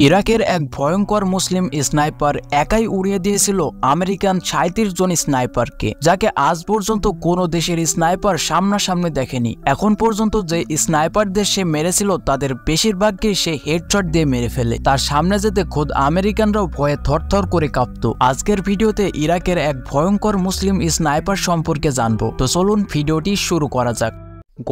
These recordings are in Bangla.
ইরাকের এক ভয়ঙ্কর মুসলিম স্নাইপার একাই উড়িয়ে দিয়েছিল আমেরিকান ৩৭ জন স্নাইপারকে, যাকে আজ পর্যন্ত কোনো দেশের স্নাইপার সামনাসামনি দেখেনি। এখন পর্যন্ত যে স্নাইপারদের সে মেরেছিল তাদের বেশিরভাগকেই সে হেডশট দিয়ে মেরে ফেলে। তার সামনে যেতে খোদ আমেরিকানরাও ভয়ে থরথর করে কাঁপত। আজকের ভিডিওতে ইরাকের এক ভয়ঙ্কর মুসলিম স্নাইপার সম্পর্কে জানবো, তো চলুন ভিডিওটি শুরু করা যাক।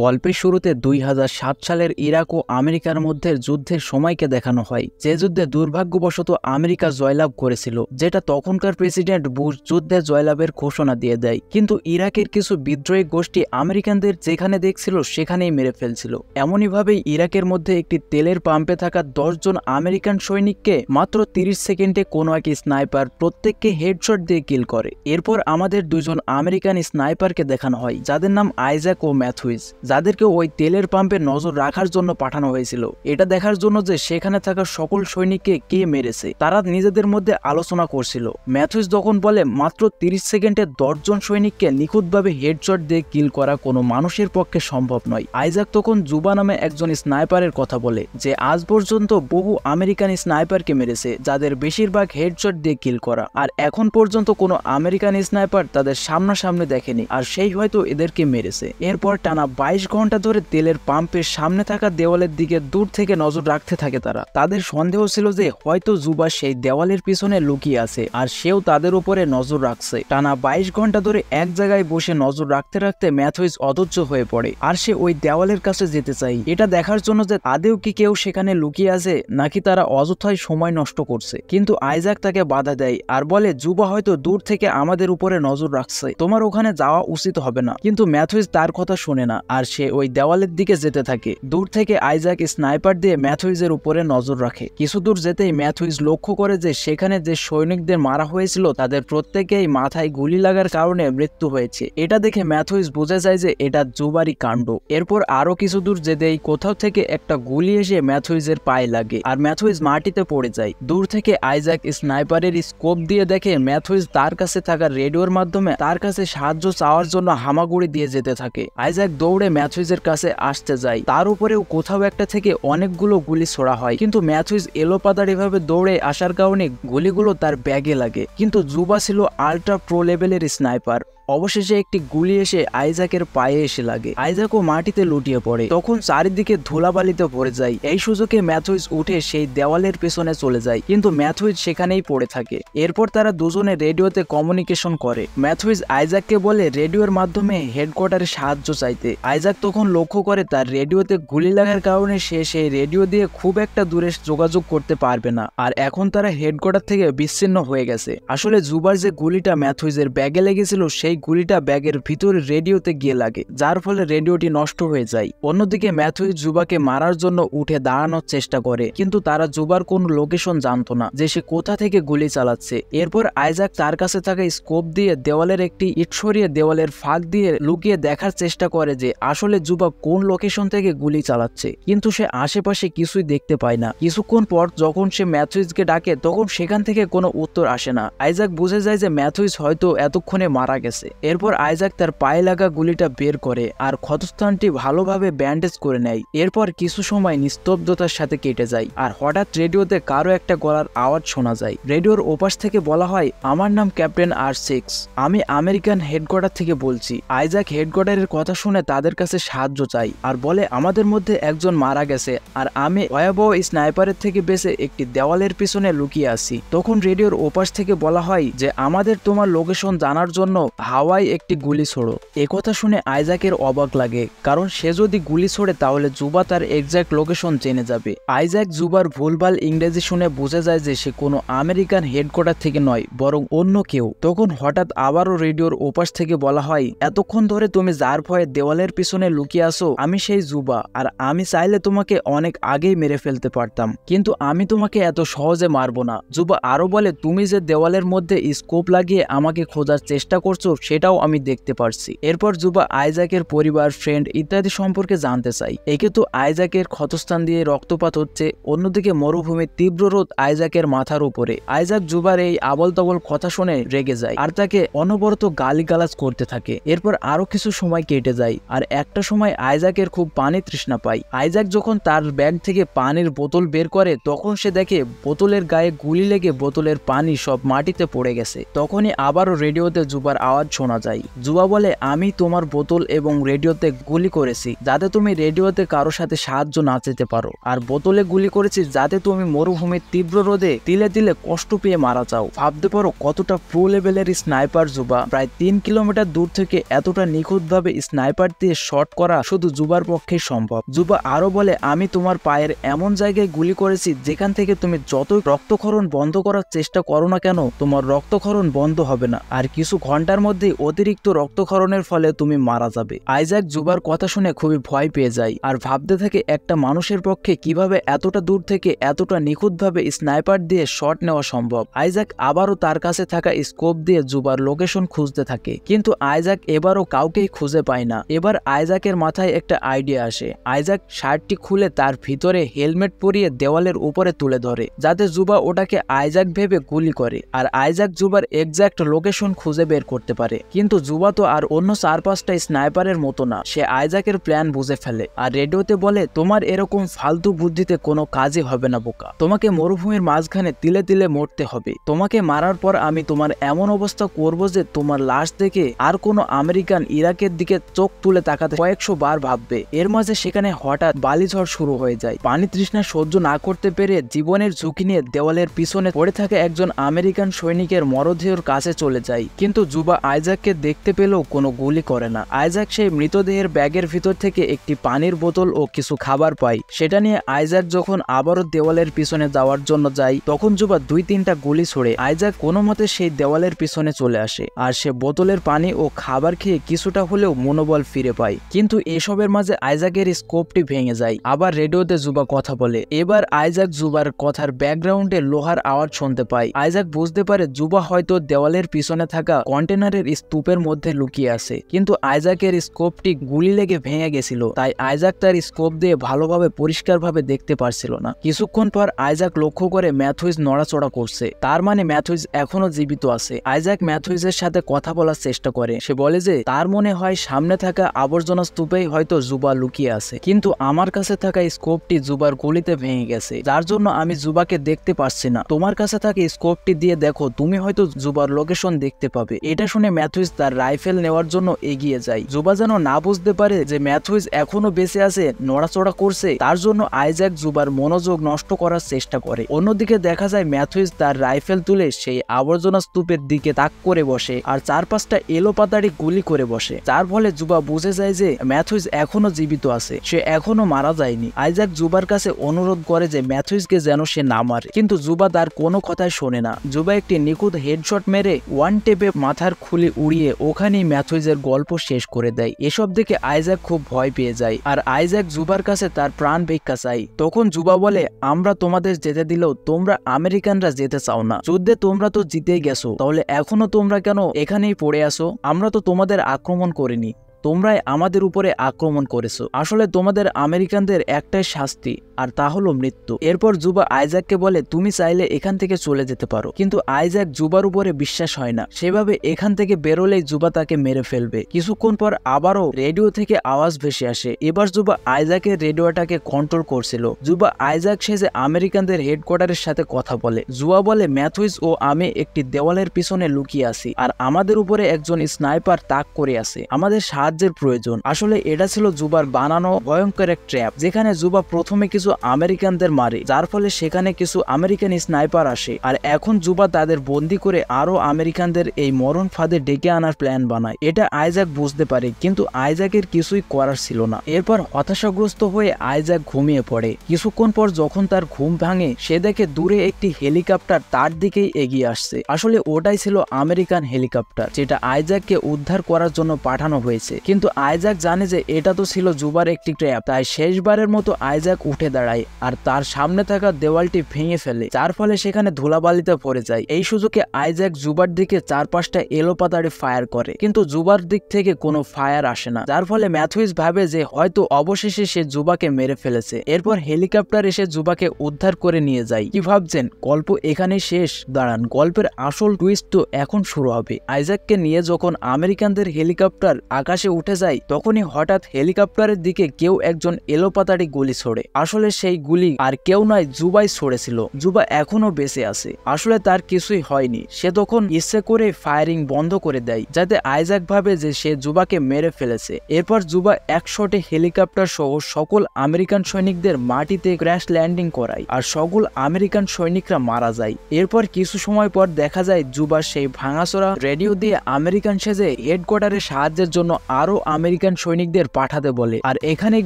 গল্পের শুরুতে ২০০৭ সালের ইরাক ও আমেরিকার মধ্যে যুদ্ধের সময়কে দেখানো হয়, যে যুদ্ধে দুর্ভাগ্যবশত আমেরিকা জয়লাভ করেছিল, যেটা তখনকার প্রেসিডেন্ট বুশ যুদ্ধে জয়লাভের ঘোষণা দিয়ে দেয়। কিন্তু ইরাকের কিছু বিদ্রোহী গোষ্ঠী আমেরিকানদের যেখানে দেখছিল সেখানেই মেরে ফেলছিল। এমনইভাবেই ইরাকের মধ্যে একটি তেলের পাম্পে থাকা ১০ জন আমেরিকান সৈনিককে মাত্র ৩০ সেকেন্ডে কোনো এক স্নাইপার প্রত্যেককে হেডশট দিয়ে কিল করে। এরপর আমাদের দুজন আমেরিকান স্নাইপারকে দেখানো হয়, যাদের নাম আইজাক ও ম্যাথুইজ, যাদেরকে ওই তেলের পাম্পে নজর রাখার জন্য পাঠানো হয়েছিল, এটা দেখার জন্য যে সেখানে থাকা সকল সৈনিককে কে মেরেছে। তারা নিজেদের মধ্যে আলোচনা করছিল। ম্যাথুইজ তখন বলে, মাত্র ৩০ সেকেন্ডে ১০ জন সৈনিককে নিখুঁতভাবে হেডশট দিয়ে কিল করা কোনো মানুষের পক্ষে সম্ভব নয়। আইজাক তখন জুবা নামে একজন স্নাইপারের কথা বলে, যে আজ পর্যন্ত বহু আমেরিকান স্নাইপারকে মেরেছে, যাদের বেশিরভাগ হেডশট দিয়ে কিল করা, আর এখন পর্যন্ত কোনো আমেরিকান স্নাইপার তাদের সামনাসামনি দেখেনি, আর সেই হয়তো এদেরকে মেরেছে। এরপর টানা ২২ ঘন্টা ধরে তেলের পাম্পের সামনে থাকা দেওয়ালের দিকে দূর থেকে নজর রাখতে থাকে তারা। তাদের সন্দেহ ছিল যে হয়তো জুবা সেই দেওয়ালের পিছনে লুকিয়ে আছে, আর সেও তাদের উপরে নজর রাখছে। টানা ২২ ঘন্টা ধরে এক জায়গায় বসে নজর রাখতে রাখতে ম্যাথুইজ অধৈর্য হয়ে পড়ে, আর সে ওই দেওয়ালের কাছে যেতে চায়, এটা দেখার জন্য যে আদেও কি কেউ সেখানে লুকিয়ে আছে নাকি তারা অযথায় সময় নষ্ট করছে। কিন্তু আইজাক তাকে বাধা দেয় আর বলে, জুবা হয়তো দূর থেকে আমাদের উপরে নজর রাখছে, তোমার ওখানে যাওয়া উচিত হবে না। কিন্তু ম্যাথুইজ তার কথা শোনে না, আর সে ওই দেওয়ালের দিকে যেতে থাকে। দূর থেকে আইজাক স্নাইপার দিয়ে ম্যাথুইজের উপরে নজর রাখে। কিছু দূর যেতেই ম্যাথুইজ লক্ষ্য করে যে সেখানে যে সৈনিকদের মারা হয়েছিল তাদের প্রত্যেকেই মাথায় গুলি লাগার কারণে মৃত্যু হয়েছে। এটা দেখে ম্যাথুইজ বুঝে যায় যে এটা জুবারই কাণ্ড। এরপর আরো কিছু দূর যেতেই কোথাও থেকে একটা গুলি এসে ম্যাথুইজের পায়ে লাগে, আর ম্যাথুইজ মাটিতে পড়ে যায়। দূর থেকে আইজাক স্নাইপারের স্কোপ দিয়ে দেখে ম্যাথুইজ তার কাছে থাকা রেডিওর মাধ্যমে তার কাছে সাহায্য চাওয়ার জন্য হামাগুড়ি দিয়ে যেতে থাকে। আইজাক দৌড়ে ম্যাথুইজের কাছে আসতে যায়, তার উপরেও কোথাও একটা থেকে অনেকগুলো গুলি ছোড়া হয়, কিন্তু ম্যাথুইজ এলোপাতাড়ি ভাবে দৌড়ে আসার কারণে গুলিগুলো তার ব্যাগে লাগে। কিন্তু জুবা ছিল আল্ট্রা প্রো লেভেলের স্নাইপার। অবশেষে একটি গুলি এসে আইজাকের পায়ে এসে লাগে। আইজাকও মাটিতে লুটিয়ে পড়ে। তখন চারিদিকে ধুলাবালিতে ভরে যায়। এই সুযোগে ম্যাথুইজ উঠে সেই দেওয়ালের পেছনে চলে যায়, কিন্তু ম্যাথুইজ সেখানেই পড়ে থাকে। এরপর তারা দুজনে রেডিওতে কমিউনিকেশন করে। ম্যাথুইজ আইজাককে বলে রেডিওর মাধ্যমে হেডকোয়ার্টারে সাহায্য চাইতে। আইজাক তখন লক্ষ্য করে তার রেডিওতে গুলি লাগার কারণে সে সেই রেডিও দিয়ে খুব একটা দূরে যোগাযোগ করতে পারবে না, আর এখন তারা হেডকোয়ার্টার থেকে বিচ্ছিন্ন হয়ে গেছে। আসলে জুবার যে গুলিটা ম্যাথুইজের ব্যাগে লেগেছিল সেই গুলিটা ব্যাগের ভিতরে রেডিওতে গিয়ে লাগে, যার ফলে রেডিওটি নষ্ট হয়ে যায়। অন্যদিকে ম্যাথুইজ জুবাকে মারার জন্য উঠে দাঁড়ানোর চেষ্টা করে, কিন্তু তারা জুবার কোন লোকেশন জানতো না, যে সে কোথা থেকে গুলি চালাচ্ছে। এরপর আইজাক তার কাছে থাকা স্কোপ দিয়ে দেওয়ালের একটি ইট সরিয়ে দেওয়ালের ফাঁক দিয়ে লুকিয়ে দেখার চেষ্টা করে যে আসলে জুবা কোন লোকেশন থেকে গুলি চালাচ্ছে, কিন্তু সে আশেপাশে কিছুই দেখতে পায় না। কিছুক্ষণ পর যখন সে ম্যাথুইজকে ডাকে তখন সেখান থেকে কোনো উত্তর আসে না। আইজাক বুঝে যায় যে ম্যাথুইজ হয়তো এতক্ষণে মারা গেছে। এরপর আইজাক তার পায়ে লাগা গুলিটা বের করে আর ক্ষতস্থানটি ভালোভাবে ব্যান্ডেজ করে নেয়। এরপর কিছু সময় নিস্তব্ধতার সাথে কেটে যায়, আর হঠাৎ রেডিওতে কারো একটা গলার আওয়াজ শোনা যায়। রেডিওর ওপাশ থেকে বলা হয়, আমার নাম ক্যাপ্টেন R6, আমি আমেরিকান হেডকোয়ার্টার থেকে বলছি। আইজাক হেডকোয়ার্টারের কথা শুনে তাদের কাছে সাহায্য চাই, আর বলে আমাদের মধ্যে একজন মারা গেছে, আর আমি ভয়াবহ স্নাইপারের থেকে বেঁচে একটি দেওয়ালের পিছনে লুকিয়ে আছি। তখন রেডিওর ওপাশ থেকে বলা হয় যে আমাদের তোমার লোকেশন জানার জন্য হাওয়ায় একটি গুলি ছোড়ো। একথা শুনে আইজাকের অবাক লাগে, কারণ সে যদি গুলি ছোড়ে তাহলে জুবা তার এক্সাক্ট লোকেশন জেনে যাবে। আইজাক জুবার ভুলভাল ইংরেজি শুনে বুঝে যায় যে সে কোনো আমেরিকান হেডকোয়ার্টার থেকে নয়, বরং অন্য কেউ। তখন হঠাৎ আবারও রেডিওর ওপাশ থেকে বলা হয়, এতক্ষণ ধরে তুমি যার ভয়ে দেওয়ালের পিছনে লুকিয়ে আসো আমি সেই জুবা, আর আমি চাইলে তোমাকে অনেক আগেই মেরে ফেলতে পারতাম, কিন্তু আমি তোমাকে এত সহজে মারবো না। জুবা আরো বলে, তুমি যে দেওয়ালের মধ্যে স্কোপ লাগিয়ে আমাকে খোঁজার চেষ্টা করছো সেটাও আমি দেখতে পারছি। এরপর জুবা আইজাকের পরিবার, ফ্রেন্ড ইত্যাদি সম্পর্কে জানতে চাই। একে তো আইজাকের ক্ষতস্থান দিয়ে রক্তপাত হচ্ছে, অন্যদিকে মরুভূমির তীব্র রোদ আইজাকের মাথার উপরে। আইজাক জুবার এই আবল তাবল কথা শুনে রেগে যায় আর তাকে অনবরত গালিগালাজ করতে থাকে। এরপর আরো কিছু সময় কেটে যায় আর একটা সময় আইজাকের খুব পানি তৃষ্ণা পায়। আইজাক যখন তার ব্যাগ থেকে পানির বোতল বের করে তখন সে দেখে বোতলের গায়ে গুলি লেগে বোতলের পানি সব মাটিতে পড়ে গেছে। তখনই আবারও রেডিওতে জুবার আওয়াজ শোনা যায়। জুবা বলে, আমি তোমার বোতল এবং রেডিওতে গুলি করেছি যাতে তুমি রেডিওতে কারো সাথে সাহায্য না চেতে পারো, আর বোতলে গুলি করেছি যাতে তুমি মরুভূমির তীব্র রোদে তিলে তিলে কষ্ট পেয়ে মারা যাও। ভাবতে পারো কতটা প্রো লেভেলের স্নাইপার জুবা। প্রায় 3 কিলোমিটার দূর থেকে এতটা নিখুঁতভাবে স্নাইপার দিয়ে শট করা শুধু জুবার পক্ষেই সম্ভব। জুবা আরো বলে, আমি তোমার পায়ের এমন জায়গায় গুলি করেছি যেখান থেকে তুমি যতই রক্তক্ষরণ বন্ধ করার চেষ্টা করো না কেন তোমার রক্তক্ষরণ বন্ধ হবে না, আর কিছু ঘন্টার মধ্যেই অতিরিক্ত রক্তক্ষরণের ফলে তুমি মারা যাবে। আইজাক জুবার কথা শুনে খুবই ভয় পেয়ে যায় আর ভাবতে থাকে একটা মানুষের পক্ষে কিভাবে এতটা দূর থেকে এতটা নিখুঁতভাবে স্নাইপার দিয়ে শট নেওয়া সম্ভব। আইজাক আবারও তার কাছে থাকা স্কোপ দিয়ে জুবার লোকেশন খুঁজতে থাকে, কিন্তু আইজাক এবারও কাউকেই খুঁজে পায় না। এবার আইজাকের মাথায় একটা আইডিয়া আসে। আইজাক শার্টটি খুলে তার ভিতরে হেলমেট পরিয়ে দেওয়ালের উপরে তুলে ধরে যাতে জুবা ওটাকে আইজাক ভেবে গুলি করে, আর আইজাক জুবার এক্সাক্ট লোকেশন খুঁজে বের করতে পারে। কিন্তু জুবা তো আর অন্য 4-5টা স্নাইপারের মতো না, সে আইজাকের প্ল্যান বুঝে ফেলে আর রেডিওতে বলে, তোমার এরকম ফালতু বুদ্ধিতে কোনো কাজই হবে না বোকা, তোমাকে মরুভূমির মাঝখানে তিলে তিলে মরতে হবে। তোমাকে মারার পর আমি তোমার এমন অবস্থা করব যে তোমার লাশ দেখে আর কোনো আমেরিকান ইরাকের দিকে চোখ তুলে তাকাতে কয়েকশো বার ভাববে। এর মাঝে সেখানে হঠাৎ বালিঝড় শুরু হয়ে যায়। পানি তৃষ্ণা সহ্য না করতে পেরে জীবনের ঝুঁকি নিয়ে দেওয়ালের পিছনে পড়ে থাকা একজন আমেরিকান সৈনিকের মরদেহের কাছে চলে যায়, কিন্তু জুবা আইজাককে দেখতে পেলেও কোনো গুলি করে না। আইজাক সেই মৃতদেহের ব্যাগের ভিতর থেকে একটি পানির বোতল ও কিছু খাবার পায়। সেটা নিয়ে আইজাক যখন আবারও দেওয়ালের পিছনে যাওয়ার জন্য যায় তখন জুবা 2-3টা গুলি ছোড়ে। আইজাক কোনো মতে সেই দেওয়ালের পিছনে চলে আসে আর সে বোতলের পানি ও খাবার খেয়ে কিছুটা হলেও মনোবল ফিরে পায়। কিন্তু এসবের মাঝে আইজাকের স্কোপটি ভেঙে যায়। আবার রেডিওতে জুবা কথা বলে। এবার আইজাক জুবার কথার ব্যাকগ্রাউন্ডে লোহার আওয়াজ শুনতে পায়। আইজাক বুঝতে পারে জুবা হয়তো দেওয়ালের পিছনে থাকা কন্টেনারের স্তূপের মধ্যে লুকিয়ে আছে, কিন্তু আইজাকের স্কোপটি গুলি লেগে ভেঙে গেছিল, তাই আইজাক তার স্কোপ দিয়ে ভালোভাবে পরিষ্কারভাবে দেখতে পারছিল না। কিছুক্ষণ পর আইজাক লক্ষ্য করে ম্যাথুইজ নড়াচড়া করছে, তার মানে ম্যাথুইজ এখনো জীবিত আছে। আইজাক ম্যাথুইজের সাথে কথা বলার চেষ্টা করে। সে বলে যে তার মনে হয় সামনে থাকা আবর্জনা স্তূপেই হয়তো জুবা লুকিয়ে আছে, কিন্তু আমার কাছে থাকা স্কোপটি জুবার গুলিতে ভেঙে গেছে, যার জন্য আমি জুবাকে দেখতে পাচ্ছি না। তোমার কাছে থাকা স্কোপটি দিয়ে দেখো, তুমি হয়তো জুবার লোকেশন দেখতে পাবে। এটা শুনে ম্যাথুইজ তার রাইফেল নেওয়ার জন্য এগিয়ে যায়। জুবা যেন না বুঝতে পারে যে ম্যাথুইজ এখনো বেঁচে আছে, নড়াচড়া করছে, তার জন্য আইজাক জুবার মনোযোগ নষ্ট করার চেষ্টা করে। অন্যদিকে দেখা যায় ম্যাথুইজ তার রাইফেল তুলে সেই আবর্জনা স্তূপের দিকে তাক করে বসে আর 4-5টা এলোপাতাড়ি গুলি করে বসে, যার ফলে জুবা বুঝে যায় যে ম্যাথুইজ এখনো জীবিত আছে, সে এখনো মারা যায়নি। আইজাক জুবার কাছে অনুরোধ করে যে ম্যাথুইজকে যেন সে না মারে, কিন্তু জুবা তার কোনো কথাই শোনে না। জুবা একটি নিখুঁত হেডশট মেরে ওয়ান টেপে মাথার খুলি উড়িয়ে ওখানেই ম্যাথুইজের গল্প শেষ করে দেয়। এসব দেখে আইজাক খুব ভয় পেয়ে যায় আর আইজাক জুবার কাছে তার প্রাণ ভিক্ষা চাই। তখন জুবা বলে, আমরা তোমাদের যেতে দিলেও তোমরা আমেরিকানরা যেতে চাও না, যুদ্ধে তোমরা তো জিতেই গেছো, তাহলে এখনো তোমরা কেন এখানেই পড়ে আসো? আমরা তো তোমাদের আক্রমণ করিনি, তোমরাই আমাদের উপরে আক্রমণ করেছো। আসলে তোমাদের আমেরিকানদের একটাই শাস্তি, আর তা হলো মৃত্যু। এরপর জুবা আইজাককে বলে, তুমি চাইলে এখান থেকে চলে যেতে পারো, কিন্তু আইজাক জুবার উপরে বিশ্বাস হয় না। সেভাবে এখান থেকে বেরোলেই জুবা তাকে মেরে ফেলবে। কিছুক্ষণ পর আবারও রেডিও থেকে আওয়াজ ভেসে আসে। এবার জুবা আইজাকের রেডিওটাকে কন্ট্রোল করছিল। জুবা আইজাক সেজে আমেরিকানদের হেডকোয়ার্টারের সাথে কথা বলে। জুবা বলে, ম্যাথুইজ ও আমি একটি দেওয়ালের পিছনে লুকিয়ে আছি আর আমাদের উপরে একজন স্নাইপার তাক করে আছে, আমাদের সাহায্যের প্রয়োজন। আসলে এটা ছিল জুবার বানানো ভয়ঙ্কর এক ট্র্যাপ, যেখানে জুবা প্রথমে কিছু আমেরিকানদের মারে, যার ফলে সেখানে কিছু আমেরিকান স্নাইপার আসে আর এখন জুবা তাদের বন্দি করে আরো আমেরিকানদের এই মরণ ফাঁদে ডেকে আনার প্ল্যান বানায়। এটা আইজাক বুঝতে পারে, কিন্তু আইজাকের কিছুই করার ছিল না। এরপর হতাশাগ্রস্ত হয়ে আইজাক ঘুমিয়ে পড়ে। কিছুক্ষণ পর যখন তার ঘুম ভাঙে, সে দেখে দূরে একটি হেলিকপ্টার তার দিকেই এগিয়ে আসছে। আসলে ওটাই ছিল আমেরিকান হেলিকপ্টার, যেটা আইজাককে উদ্ধার করার জন্য পাঠানো হয়েছে। কিন্তু আইজাক জানে যে এটা তো ছিল জুবার একটি ট্র্যাপ, তাই শেষবারের মতো আইজাক উঠে দাঁড়ায় আর তার সামনে থাকা দেওয়ালটি ভেঙে ফেলে, যার ফলে সেখানে ধুলাবালিতে পড়ে যায়। এই সুযোগে আইজাক জুবার দিকে 4-5টা এলোপাতাড়ি ফায়ার করে, কিন্তু জুবার দিক থেকে কোনো ফায়ার আসে না, যার ফলে ম্যাথুইস ভাবে যে হয়তো অবশেষে সে জুবাকে মেরে ফেলেছে। এরপর হেলিকপ্টার এসে জুবাকে উদ্ধার করে নিয়ে যায়। কি ভাবছেন গল্প এখানেই শেষ? দাঁড়ান, গল্পের আসল টুইস্ট তো এখন শুরু হবে। আইজাককে নিয়ে যখন আমেরিকানদের হেলিকপ্টার আকাশে উঠে যায়, তখনই হঠাৎ হেলিকপ্টারের দিকে কেউ একজন এলোপাতাড়ি গুলি ছোড়ে। আসলে সেই গুলি আর কেউ নয়, জুবাই ছোড়েছিল। জুবা এখনো বেঁচে আছে। আসলে তার কিছুই হয়নি, সে তখন ইচ্ছে করে ফায়ারিং বন্ধ করে দেয়, যাতে আইজাক ভাবে যে সে জুবাকে মেরে ফেলেছে। এরপর জুবা এক শটে হেলিকপ্টার সহ সকল আমেরিকান সৈনিকদের মাটিতে ক্র্যাশ ল্যান্ডিং করায় আর সকল আমেরিকান সৈনিকরা মারা যায়। এরপর কিছু সময় পর দেখা যায় জুবা সেই ভাঙাচোরা রেডিও দিয়ে আমেরিকান সেজে হেডকোয়ার্টারে সাহায্যের জন্য আরো আমেরিকান সৈনিকদের পাঠাতে বলে। আর এখানেই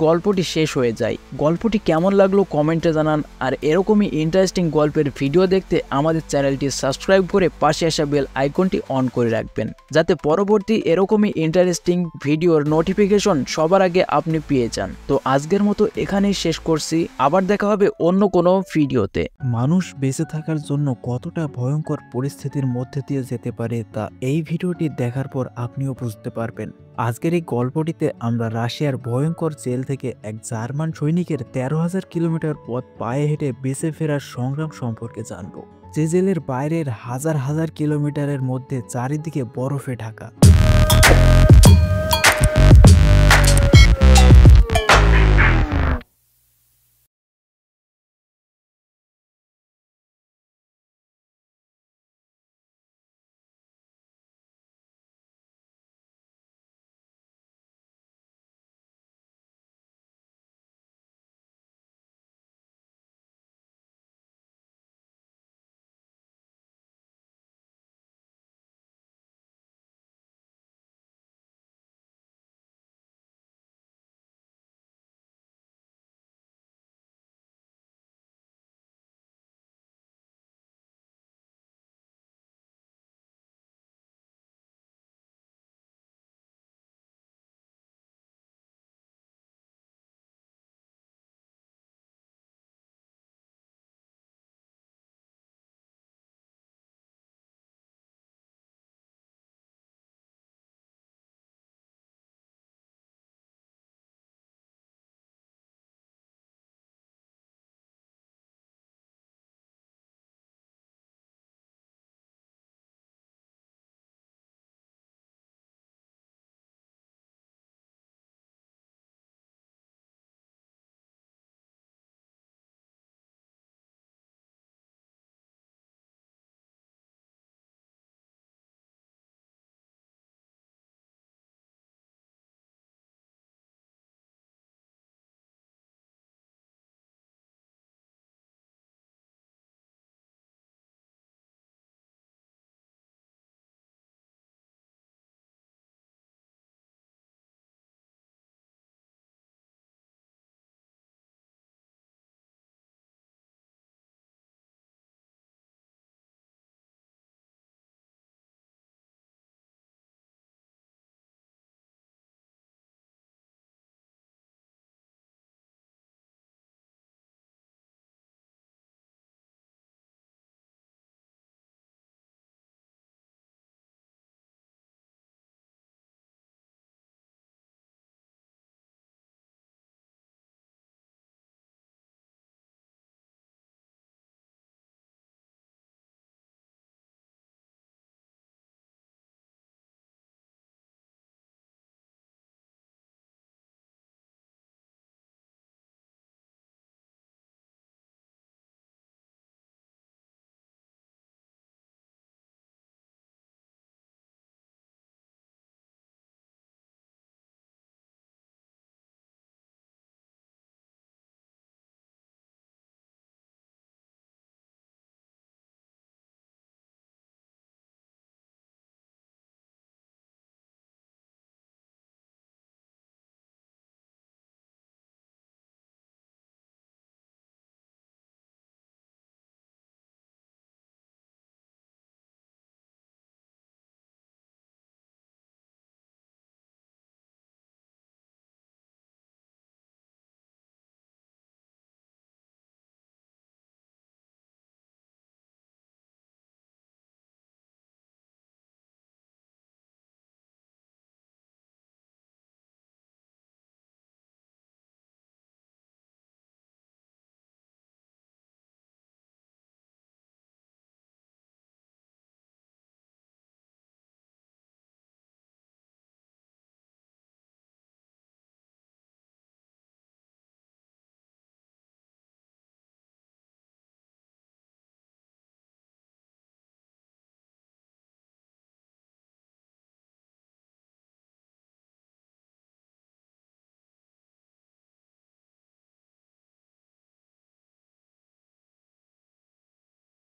গল্পটি শেষ হয়ে যায়। গল্পটি কেমন লাগলো কমেন্টে জানান, আর এরকমই ইন্টারেস্টিং গল্পের ভিডিও দেখতে আমাদের চ্যানেলটি সাবস্ক্রাইব করে পাশে আসা বেল আইকনটি অন করে রাখবেন, যাতে পরবর্তী এরকমই ইন্টারেস্টিং ভিডিওর নোটিফিকেশন সবার আগে আপনি পেয়ে যান। তো আজকের মতো এখানেই শেষ করছি, আবার দেখা হবে অন্য কোনো ভিডিওতে। মানুষ বেঁচে থাকার জন্য কতটা ভয়ঙ্কর পরিস্থিতির মধ্যে দিয়ে যেতে পারে তা এই ভিডিওটি দেখার পর আপনিও বুঝতে পারবেন। আজকের এই গল্পটিতে আমরা রাশিয়ার ভয়ঙ্কর জেল থেকে এক জার্মান সৈনিকের 13,000 কিলোমিটার পথ পায়ে হেঁটে বেঁচে ফেরার সংগ্রাম সম্পর্কে জানব, যে জেলের বাইরের হাজার হাজার কিলোমিটারের মধ্যে চারিদিকে বরফে ঢাকা।